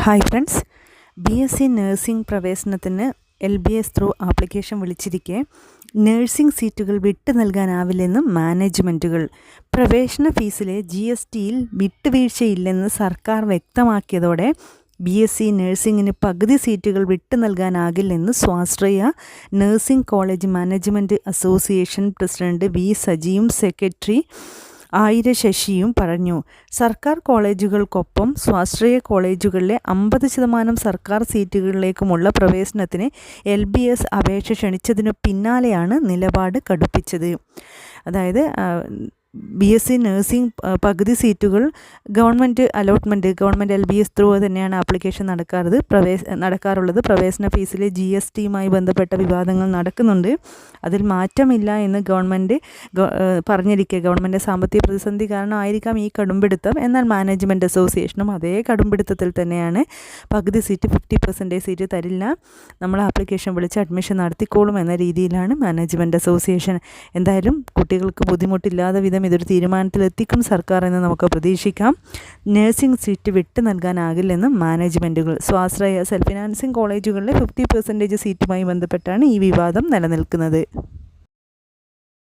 Hi friends, BSc nursing പ്രവേശനത്തിന് LBS through application വിളിച്ചിരിക്കെ nursing സീറ്റുകൾ വിട്ടു നൽകാനാവില്ലെന്നും മാനേജ്മെൻറ്റുകൾ. പ്രവേശന ഫീസിലെ GSTയിൽ വിട്ടുവീഴ്ചയില്ലെന്ന് സർക്കാർ വ്യക്തമാക്കിയതോടെ BSc നഴ്സിംഗിന് പകുതി സീറ്റുകൾ വിട്ടു നൽകാനാകില്ലെന്ന് സ്വാശ്രയ nursing college management association president V സജിയും സെക്രട്ടറി ആയിര ശശിയും പറഞ്ഞു. സർക്കാർ കോളേജുകൾക്കൊപ്പം സ്വാശ്രയ കോളേജുകളിലെ 50% സർക്കാർ സീറ്റുകളിലേക്കുമുള്ള പ്രവേശനത്തിന് LBS അപേക്ഷ ക്ഷണിച്ചതിനു പിന്നാലെയാണ് നിലപാട് കടുപ്പിച്ചത്. അതായത് BSc നഴ്സിംഗ് പകുതി സീറ്റുകൾ ഗവൺമെൻറ് LBS ത്രൂ തന്നെയാണ് ആപ്ലിക്കേഷൻ നടക്കാറുള്ളത്. പ്രവേശന ഫീസിലെ GSTയുമായി ബന്ധപ്പെട്ട വിവാദങ്ങൾ നടക്കുന്നുണ്ട്. അതിൽ മാറ്റമില്ല എന്ന് ഗവൺമെൻറ് പറഞ്ഞിരിക്കെ ഗവൺമെൻറ് സാമ്പത്തിക പ്രതിസന്ധി കാരണമായിരിക്കാം ഈ കടുംപിടുത്തം. എന്നാൽ മാനേജ്മെൻറ്റ് അസോസിയേഷനും അതേ കടുംപിടുത്തത്തിൽ തന്നെയാണ്. പകുതി സീറ്റ് 50% സീറ്റ് തരില്ല, നമ്മൾ ആപ്ലിക്കേഷൻ വിളിച്ച് അഡ്മിഷൻ നടത്തിക്കോളും എന്ന രീതിയിലാണ് മാനേജ്മെൻറ്റ് അസോസിയേഷൻ. എന്തായാലും കുട്ടികൾക്ക് ബുദ്ധിമുട്ടില്ലാതെ വിധം ഇതൊരു തീരുമാനത്തിലെത്തിക്കും സർക്കാർ എന്ന് നമുക്ക് പ്രതീക്ഷിക്കാം. നഴ്സിംഗ് സീറ്റ് വിട്ടു നൽകാനാകില്ലെന്നും മാനേജ്മെൻറ്റുകൾ. സ്വാശ്രയ സെൽഫ് ഫിനാൻസിംഗ് കോളേജുകളിലെ 50% സീറ്റുമായി ബന്ധപ്പെട്ടാണ് ഈ വിവാദം നിലനിൽക്കുന്നത്.